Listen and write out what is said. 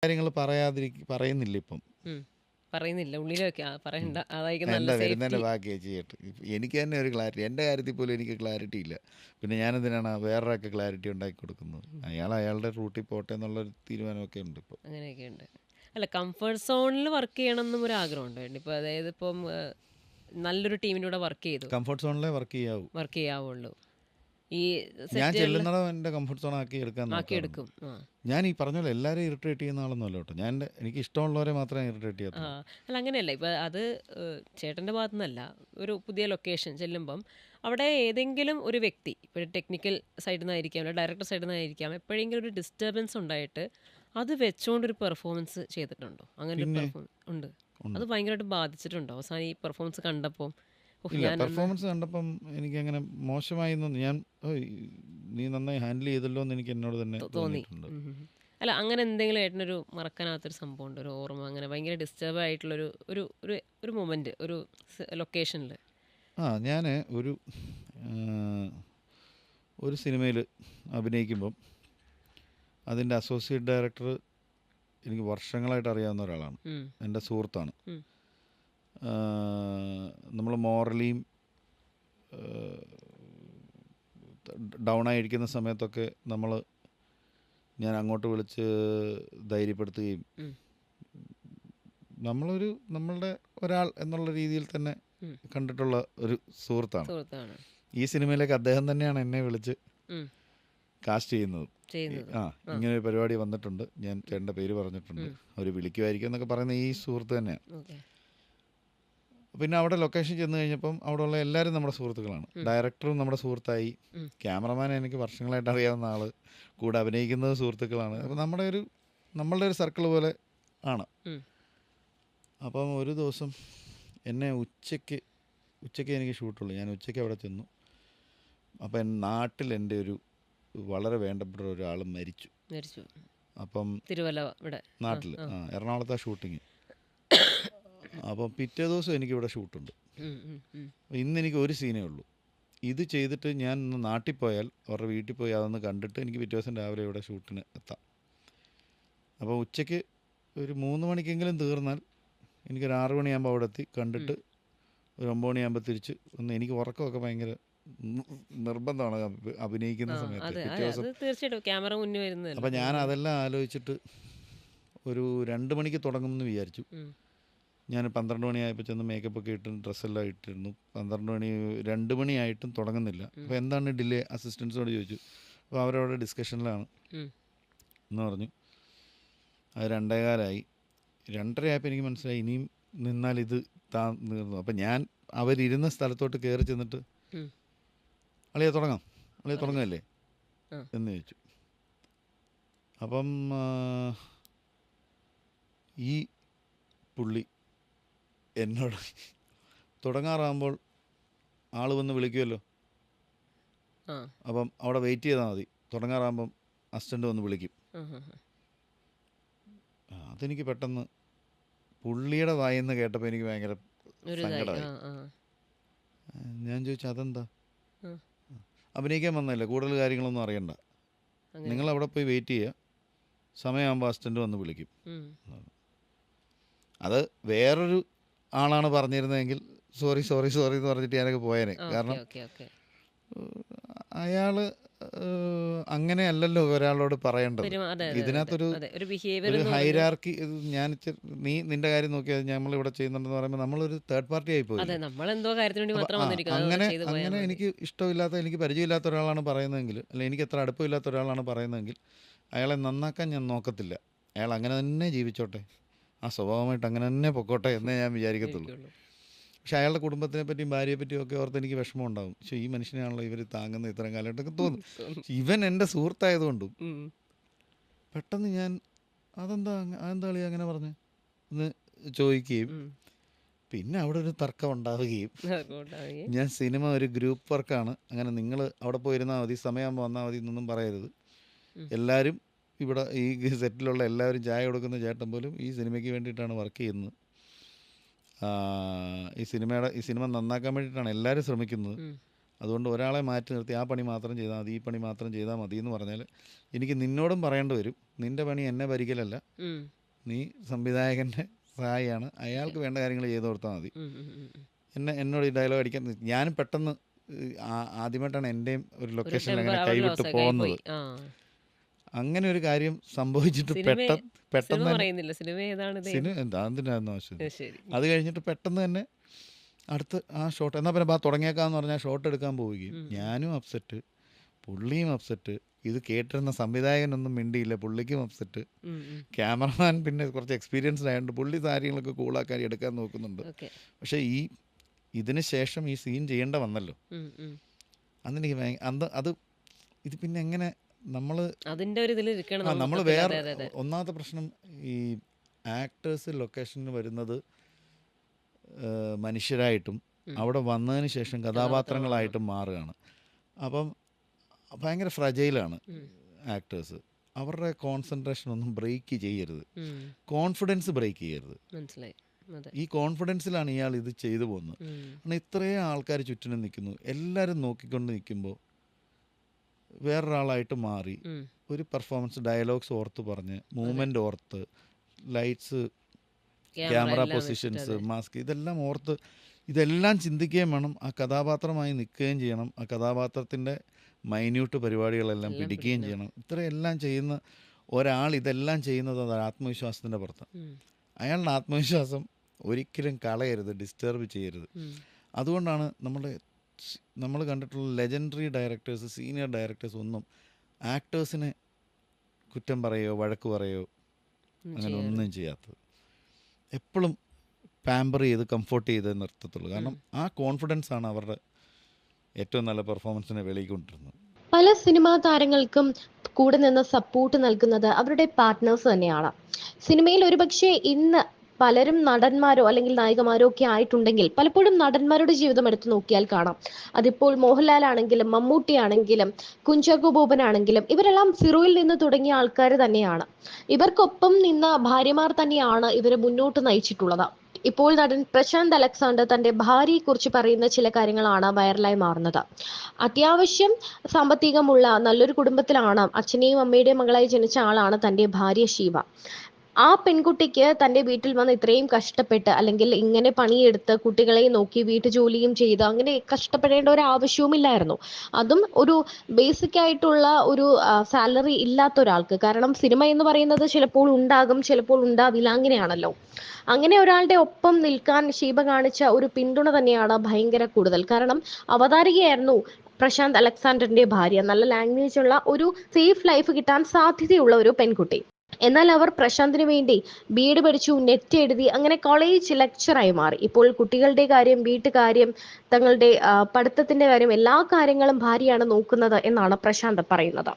കാര്യങ്ങൾ പറയുന്നില്ല ഇപ്പം. ഉം. പറയുന്നില്ല. ഉള്ളിൽ വെക്കാ. ഉം. പറയണ്ട. അതായിരിക്കും നല്ല എന്താ സേഫ്റ്റി. വരുന്നതിൻ്റെ ബാക്കി ചെയ്യട്ടെ. എനിക്ക് തന്നെ ഒരു ക്ലാരിറ്റി, എൻ്റെ കാര്യത്തിൽ പോലും എനിക്ക് ക്ലാരിറ്റി ഇല്ല. പിന്നെ ഞാനെന്തിനാണ് വേറൊരാൾക്ക് ക്ലാരിറ്റി ഉണ്ടാക്കി കൊടുക്കുന്നത്? അയാൾ അയാളുടെ റൂട്ടിൽ പോട്ടെ എന്നുള്ളൊരു തീരുമാനമൊക്കെ ഉണ്ട് ഇപ്പോൾ. അങ്ങനെയൊക്കെയുണ്ട്. അല്ല, കംഫർട്ട് സോണിൽ വർക്ക് ചെയ്യണം എന്നും ഒരു ആഗ്രഹമുണ്ട്. ഇപ്പോൾ അതായത് ഇപ്പം നല്ലൊരു ടീമിൻ്റെ കൂടെ വർക്ക് ചെയ്തു. കംഫർട്ട് സോണിലേ വർക്ക് ചെയ്യാവൂ. വർക്ക് ചെയ്യാവുള്ളൂ. ഈ ഞാൻ സെറ്റുകളിൽ ചെല്ലുന്നിടം എൻ്റെ കംഫർട്ട് സോൺ ആക്കി എടുക്കാൻ നോക്കാറുണ്ട്. ആക്കിയെടുക്കും. ആ ഞാൻ ഈ പറഞ്ഞ പോലെ എല്ലാവരെയും ഇറിറ്റേറ്റ് ചെയ്യുന്ന ആളൊന്നുമല്ല കേട്ടോ. എനിക്ക് ഇഷ്ടമുള്ളവരെ മാത്രമേ ഇറിറ്റേറ്റ് ആ ചെയ്യത്തുള്ളൂ. അല്ല, അങ്ങനെയല്ല. ഇപ്പം അത് ചേട്ടൻ്റെ ഭാഗത്തു നിന്നല്ല. ഒരു പുതിയ ലൊക്കേഷൻ ചെല്ലുമ്പം അവിടെ ഏതെങ്കിലും ഒരു വ്യക്തി, ഇപ്പോൾ ടെക്നിക്കൽ സൈഡിൽ നിന്നായിരിക്കാം, അല്ലെങ്കിൽ ഡയറക്ടർ സൈഡിൽ നിന്നായിരിക്കാം, എപ്പോഴെങ്കിലും ഒരു ഡിസ്റ്റർബൻസ് ഉണ്ടായിട്ട് അത് വെച്ചുകൊണ്ടൊരു പെർഫോമൻസ് ചെയ്തിട്ടുണ്ടോ? അങ്ങനെ ഒരു പിന്നെ പെർഫോമൻസ് ഉണ്ട്. ഉണ്ട്. അത് ഭയങ്കരമായിട്ട് ബാധിച്ചിട്ടുണ്ടോ അവസാനം ഈ പെർഫോമൻസ് കണ്ടപ്പോൾ? ഇല്ല, ഞാനൊന്ന് പെർഫോമൻസ് കണ്ടപ്പം എനിക്കങ്ങനെ മോശമായി എന്നൊന്നും നീ നന്നായി ഹാൻഡിൽ ചെയ്തല്ലോ എന്ന് എനിക്ക് എന്നോട് തന്നെ തോന്നി. തോന്നിയിട്ടുണ്ട്. ഉം, ഉം, ഉം. അല്ല, അങ്ങനെ എന്തെങ്കിലും ഏട്ടനൊരു മറക്കാനാത്തൊരു സംഭവം ഉണ്ട്, ഒരു ഓർമ്മ, അങ്ങനെ ഭയങ്കര ഡിസ്റ്റർബ് ആയിട്ടുള്ളൊരു ഒരു ഒരു ഒരു മൊമെൻറ്റ് ഒരു ലൊക്കേഷനിൽ? ഞാൻ ഒരു സിനിമയിൽ അഭിനയിക്കുമ്പം അതിൻ്റെ അസോസിയേറ്റ് ഡയറക്ടർ എനിക്ക് വർഷങ്ങളായിട്ട് അറിയാവുന്ന ഒരാളാണ്. എൻ്റെ സുഹൃത്താണ്. നമ്മൾ മോറലിയും ഡൗൺ ആയിരിക്കുന്ന സമയത്തൊക്കെ ഞാൻ അങ്ങോട്ട് വിളിച്ച് ധൈര്യപ്പെടുത്തുകയും നമ്മളുടെ ഒരാൾ എന്നുള്ള രീതിയിൽ തന്നെ കണ്ടിട്ടുള്ള ഒരു സുഹൃത്താണ്. ഈ സിനിമയിലേക്ക് അദ്ദേഹം തന്നെയാണ് എന്നെ വിളിച്ച് കാസ്റ്റ് ചെയ്യുന്നത്. ഇങ്ങനെ ഒരു പരിപാടി വന്നിട്ടുണ്ട്, ഞാൻ ചേട്ടൻ്റെ പേര് പറഞ്ഞിട്ടുണ്ട്, അവർ വിളിക്കുമായിരിക്കും എന്നൊക്കെ പറയുന്ന ഈ സുഹൃത്ത് തന്നെയാണ്. പിന്നെ അവിടെ ലൊക്കേഷൻ ചെന്ന് കഴിഞ്ഞപ്പം അവിടെയുള്ള എല്ലാവരും നമ്മുടെ സുഹൃത്തുക്കളാണ്. ഡയറക്ടറും നമ്മുടെ സുഹൃത്തായി, ക്യാമറമാൻ എനിക്ക് വർഷങ്ങളായിട്ട് അറിയാവുന്ന ആൾ, കൂടെ അഭിനയിക്കുന്നത് സുഹൃത്തുക്കളാണ്. അപ്പം നമ്മളുടെ ഒരു സർക്കിൾ പോലെ ആണ്. അപ്പം ഒരു ദിവസം എന്നെ ഉച്ചയ്ക്ക് എനിക്ക് ഷൂട്ടുള്ളൂ. ഞാൻ ഉച്ചയ്ക്ക് അവിടെ ചെന്നു. അപ്പം നാട്ടിൽ എൻ്റെ ഒരു വളരെ വേണ്ടപ്പെട്ട ഒരാൾ മരിച്ചു. അപ്പം തിരുവല്ല നാട്ടിൽ എറണാകുളത്താണ് ഷൂട്ടിങ്. അപ്പം പിറ്റേ ദിവസം എനിക്കിവിടെ ഷൂട്ടുണ്ട്. ഇന്നെനിക്ക് ഒരു സീനേ ഉള്ളൂ. ഇത് ചെയ്തിട്ട് ഞാൻ നാട്ടിൽ പോയാൽ അവരുടെ വീട്ടിൽ പോയി അതൊന്ന് കണ്ടിട്ട് എനിക്ക് പിറ്റേ ദിവസം രാവിലെ ഇവിടെ ഷൂട്ടിന് എത്താം. അപ്പോൾ ഉച്ചയ്ക്ക് ഒരു 3 മണിക്കെങ്കിലും തീർന്നാൽ എനിക്കൊരു 6 മണിയാകുമ്പോൾ അവിടെ എത്തി കണ്ടിട്ട് ഒരു 9 മണിയാകുമ്പോൾ തിരിച്ച് ഒന്ന്. എനിക്ക് ഉറക്കമൊക്കെ ഭയങ്കര നിർബന്ധമാണ് അഭിനയിക്കുന്ന സമയത്ത്, പിറ്റേ ദിവസം. തീർച്ചയായിട്ടും ക്യാമറ മുന്നിൽ വരുന്നത്. അപ്പം ഞാൻ അതെല്ലാം ആലോചിച്ചിട്ട് ഒരു 2 മണിക്ക് തുടങ്ങുമെന്ന് വിചാരിച്ചു. ഞാൻ 12 മണിയായപ്പോൾ ചെന്ന് മേക്കപ്പൊക്കെ ഇട്ട് ഡ്രസ്സെല്ലാം ഇട്ടിരുന്നു. 2 മണിയായിട്ടും തുടങ്ങുന്നില്ല. അപ്പോൾ എന്താണ് ഡിലേ? അസിസ്റ്റൻസിനോട് ചോദിച്ചു. അപ്പോൾ അവരവിടെ ഡിസ്കഷനിലാണ് എന്ന് പറഞ്ഞു. അത് 2:15 2:30 ആയപ്പോൾ എനിക്ക് മനസ്സിലായി ഇനിയും നിന്നാൽ ഇത് നീർന്നു. അപ്പം ഞാൻ അവരിരുന്ന സ്ഥലത്തോട്ട് കയറി ചെന്നിട്ട്, അളിയെ തുടങ്ങല്ലേ എന്ന് ചോദിച്ചു. അപ്പം ഈ പുള്ളി എന്നോട് തുടങ്ങാറാകുമ്പോൾ ആൾ വന്ന് വിളിക്കുമല്ലോ, അപ്പം അവിടെ വെയിറ്റ് ചെയ്താൽ മതി, തുടങ്ങാറാകുമ്പം അസിസ്റ്റൻ്റ് വന്ന് വിളിക്കും. അതെനിക്ക് പെട്ടെന്ന് പുള്ളിയുടെ വായിന്ന് കേട്ടപ്പോൾ എനിക്ക് ഭയങ്കര സങ്കടമായി. ഞാൻ ചോദിച്ചു, അതെന്താ? അഭിനയിക്കാൻ വന്നതല്ലേ, കൂടുതൽ കാര്യങ്ങളൊന്നും അറിയണ്ട, നിങ്ങളവിടെ പോയി വെയിറ്റ് ചെയ്യുക, സമയമാകുമ്പോൾ അസിസ്റ്റൻ്റ് വന്ന് വിളിക്കും. അത് വേറൊരു ആളാണ് പറഞ്ഞിരുന്നതെങ്കിൽ സോറി എന്ന് പറഞ്ഞിട്ട് ഞാനൊക്കെ പോയേനെ. കാരണം അയാൾ അങ്ങനെയല്ലല്ലോ ഒരാളോട് പറയേണ്ടത്. ഇതിനകത്തൊരു ഹൈറാർക്കി. നീ നിന്റെ കാര്യം നോക്കിയാൽ നമ്മളിവിടെ ചെയ്യുന്നുണ്ടെന്ന് പറയുമ്പോൾ നമ്മളൊരു തേർഡ് പാർട്ടി ആയി പോയി. അങ്ങനെ എനിക്ക് ഇഷ്ടമില്ലാത്ത, എനിക്ക് പരിചയമില്ലാത്ത ഒരാളാണ് പറയുന്നതെങ്കിൽ, അല്ലെങ്കിൽ എനിക്ക് എത്ര അടുപ്പമില്ലാത്ത ഒരാളാണ് പറയുന്നതെങ്കിൽ അയാളെ നന്നാക്കാൻ ഞാൻ നോക്കത്തില്ല. അയാൾ അങ്ങനെ തന്നെ ജീവിച്ചോട്ടെ, ആ സ്വഭാവമായിട്ട് അങ്ങനെ തന്നെ പൊക്കോട്ടെ എന്നേ ഞാൻ വിചാരിക്കത്തുള്ളൂ. പക്ഷെ അയാളുടെ കുടുംബത്തിനെ പറ്റിയും ഭാര്യയെ പറ്റിയും ഒക്കെ ഓർത്ത് എനിക്ക് വിഷമം ഉണ്ടാകും. പക്ഷേ ഈ മനുഷ്യനാണല്ലോ ഇവർ താങ്ങുന്ന ഇത്രയും കാലമായിട്ടൊക്കെ തോന്നും. ഇവൻ എൻ്റെ സുഹൃത്തായതുകൊണ്ടും പെട്ടെന്ന് ഞാൻ അതെന്താ കളി അങ്ങനെ പറഞ്ഞ് എന്ന് ചോദിക്കുകയും പിന്നെ അവിടെ ഒരു തർക്കം ഉണ്ടാവുകയും. ഞാൻ സിനിമ ഒരു ഗ്രൂപ്പ് വർക്കാണ്, അങ്ങനെ നിങ്ങൾ അവിടെ പോയിരുന്നാൽ മതി, സമയമാകുമ്പോൾ വന്നാൽ മതി എന്നൊന്നും പറയരുത്. എല്ലാവരും ഇവിടെ ഈ സെറ്റിലുള്ള എല്ലാവരും ചായ കൊടുക്കുന്ന ചേട്ടൻ പോലും ഈ സിനിമയ്ക്ക് വേണ്ടിയിട്ടാണ് വർക്ക് ചെയ്യുന്നത്. ഈ സിനിമ നന്നാക്കാൻ വേണ്ടിയിട്ടാണ് എല്ലാവരും ശ്രമിക്കുന്നത്. അതുകൊണ്ട് ഒരാളെ മാറ്റി നിർത്തി ആ പണി മാത്രം ചെയ്താൽ മതി, ഈ പണി മാത്രം ചെയ്താൽ മതി എന്ന് പറഞ്ഞാൽ എനിക്ക് നിന്നോടും പറയേണ്ടി വരും, നിൻ്റെ പണി എന്നെ ഭരിക്കലല്ല, നീ സംവിധായകൻ്റെ സഹായിയാണ്, അയാൾക്ക് വേണ്ട കാര്യങ്ങൾ ചെയ്തു കൊടുത്താൽ മതി. എന്നോട് ഈ ഡയലോഗ് അടിക്കാൻ ഞാനും പെട്ടെന്ന് ആദ്യമായിട്ടാണ് എൻ്റെയും ഒരു ലൊക്കേഷനിൽ അങ്ങനെ കൈവിട്ട് പോകുന്നത്. അങ്ങനെ ഒരു കാര്യം സംഭവിച്ചിട്ട് പെട്ടെന്ന് എന്തിനായിരുന്നു ആവശ്യം. അത് കഴിഞ്ഞിട്ട് പെട്ടെന്ന് തന്നെ അടുത്ത് ആ ഷോട്ട് എന്നാൽ പിന്നെ തുടങ്ങിയേക്കാന്ന് പറഞ്ഞാൽ ഷോട്ട് എടുക്കാൻ പോവുകയും ഞാനും അപ്സെറ്റ്, പുള്ളിയും അപ്സെറ്റ്, ഇത് കേട്ടിരുന്ന സംവിധായകനൊന്നും മിണ്ടിയില്ല, പുള്ളിക്കും അപ്സെറ്റ്, ക്യാമറമാൻ പിന്നെ കുറച്ച് എക്സ്പീരിയൻസ്ഡ് ആയതുകൊണ്ട് പുള്ളി കാര്യങ്ങളൊക്കെ കൂളാക്കാൻ എടുക്കാൻ നോക്കുന്നുണ്ട്. പക്ഷേ ഇതിന് ശേഷം ഈ സീൻ ചെയ്യേണ്ട വന്നല്ലോ, അന്നെനിക്ക് അത് ഇത് പിന്നെ എങ്ങനെ നമ്മൾ വേറെ ഒന്നാമത്തെ പ്രശ്നം, ഈ ആക്ടേഴ്സ് ലൊക്കേഷനിൽ വരുന്നത് മനുഷ്യരായിട്ടും അവിടെ വന്നതിന് ശേഷം കഥാപാത്രങ്ങളായിട്ടും മാറുകയാണ്. അപ്പം ഭയങ്കര ഫ്രജൈലാണ് ആക്ടേഴ്സ്. അവരുടെ കോൺസെൻട്രേഷൻ ഒന്നും ബ്രേക്ക് ചെയ്യരുത്, കോൺഫിഡൻസ് ബ്രേക്ക് ചെയ്യരുത്. ഈ കോൺഫിഡൻസിലാണ് ഇയാൾ ഇത് ചെയ്തു പോകുന്നത്. കാരണം ഇത്രയും ആൾക്കാർ ചുറ്റിനും നിൽക്കുന്നു, എല്ലാവരും നോക്കിക്കൊണ്ട് നിൽക്കുമ്പോൾ വേറൊരാളായിട്ട് മാറി ഒരു പെർഫോമൻസ്, ഡയലോഗ്സ് ഓർത്ത് പറഞ്ഞ്, മൂവ്മെൻ്റ് ഓർത്ത്, ലൈറ്റ്സ്, ക്യാമറ പൊസിഷൻസ്, മാസ്ക്, ഇതെല്ലാം ഓർത്ത് ഇതെല്ലാം ചിന്തിക്കുകയും വേണം, ആ കഥാപാത്രമായി നിൽക്കുകയും ചെയ്യണം, ആ കഥാപാത്രത്തിൻ്റെ മൈന്യൂട്ട് പരിപാടികളെല്ലാം പിടിക്കുകയും ചെയ്യണം. ഇത്രയെല്ലാം ചെയ്യുന്ന ഒരാൾ ഇതെല്ലാം ചെയ്യുന്നത് അത് ആത്മവിശ്വാസത്തിൻ്റെ പുറത്താണ്. അയാളുടെ ആത്മവിശ്വാസം ഒരിക്കലും കളയരുത്, ഡിസ്റ്റർബ് ചെയ്യരുത്. അതുകൊണ്ടാണ് നമ്മൾ കണ്ടിട്ടുള്ള ലെജൻഡറി ഡയറക്ടേഴ്സ്, സീനിയർ ഡയറക്ടേഴ്സ് ഒന്നും ആക്ടേഴ്സിനെ കുറ്റം പറയുകയോ വഴക്ക് പറയുകയോ അങ്ങനെ ഒന്നും ചെയ്യാത്തത്. എപ്പോഴും പാമ്പർ ചെയ്ത് കംഫോർട്ട് ചെയ്ത് നിർത്തത്തുള്ളൂ. കാരണം ആ കോൺഫിഡൻസ് ആണ് അവരുടെ ഏറ്റവും നല്ല പെർഫോമൻസിനെ വെളിയിൽ കൊണ്ടിരുന്നത്. പല സിനിമാ താരങ്ങൾക്കും കൂടെ നിന്ന് സപ്പോർട്ട് നൽകുന്നത് അവരുടെ പാർട്ട്നേഴ്സ് തന്നെയാണ്. സിനിമയിൽ ഒരുപക്ഷെ ഇന്ന് പലരും നടന്മാരോ അല്ലെങ്കിൽ നായികമാരോ ഒക്കെ ആയിട്ടുണ്ടെങ്കിൽ പലപ്പോഴും നടന്മാരുടെ ജീവിതം എടുത്തു നോക്കിയാൽ കാണാം, അതിപ്പോൾ മോഹൻലാൽ ആണെങ്കിലും മമ്മൂട്ടി ആണെങ്കിലും കുഞ്ചാക്കോ ബോബൻ ആണെങ്കിലും ഇവരെല്ലാം സീറോയിൽ നിന്ന് തുടങ്ങിയ ആൾക്കാർ തന്നെയാണ്. ഇവർക്കൊപ്പം നിന്ന ഭാര്യമാർ തന്നെയാണ് ഇവരെ മുന്നോട്ട് നയിച്ചിട്ടുള്ളത്. ഇപ്പോൾ നടൻ പ്രശാന്ത് അലക്സാണ്ടർ തന്റെ ഭാര്യയെ കുറിച്ച് പറയുന്ന ചില കാര്യങ്ങളാണ് വൈറലായി മാറുന്നത്. അത്യാവശ്യം സാമ്പത്തികമുള്ള നല്ലൊരു കുടുംബത്തിലാണ്, അച്ഛനെയും അമ്മയുടെയും മകളായി ജനിച്ച ആളാണ് തന്റെ ഭാര്യ ഷീബ. ആ പെൺകുട്ടിക്ക് തന്റെ വീട്ടിൽ വന്ന് ഇത്രയും കഷ്ടപ്പെട്ട് അല്ലെങ്കിൽ ഇങ്ങനെ പണിയെടുത്ത് കുട്ടികളെ നോക്കി വീട്ടുജോലിയും ചെയ്ത് അങ്ങനെ കഷ്ടപ്പെടേണ്ട ഒരു ആവശ്യവുമില്ലായിരുന്നു. അതും ഒരു ബേസിക് ആയിട്ടുള്ള ഒരു സാലറി ഇല്ലാത്ത ഒരാൾക്ക്. കാരണം സിനിമ എന്ന് പറയുന്നത് ചിലപ്പോൾ ഉണ്ടാകും, ചിലപ്പോൾ ഉണ്ടാവില്ല, അങ്ങനെയാണല്ലോ. അങ്ങനെ ഒരാളുടെ ഒപ്പം നിൽക്കാൻ ഷീബ കാണിച്ച ഒരു പിന്തുണ തന്നെയാണ് ഭയങ്കര കൂടുതൽ. കാരണം അവതാരികയായിരുന്നു പ്രശാന്ത് അലക്സാണ്ടറിന്റെ ഭാര്യ. നല്ല ലാംഗ്വേജ് ഉള്ള ഒരു സേഫ് ലൈഫ് കിട്ടാൻ സാധ്യതയുള്ള ഒരു പെൺകുട്ടി. എന്നാൽ അവർ പ്രശാന്തിന് വേണ്ടി ബിഎഡ് പഠിച്ചു, നെറ്റ് എഴുതി, അങ്ങനെ കോളേജ് ലെക്ചറായി മാറി. ഇപ്പോൾ കുട്ടികളുടെ കാര്യം, വീട്ടുകാര്യം, തങ്ങളുടെ പഠിത്തത്തിന്റെ കാര്യം, എല്ലാ കാര്യങ്ങളും ഭാര്യയാണ് നോക്കുന്നത് എന്നാണ് പ്രശാന്ത് പറയുന്നത്.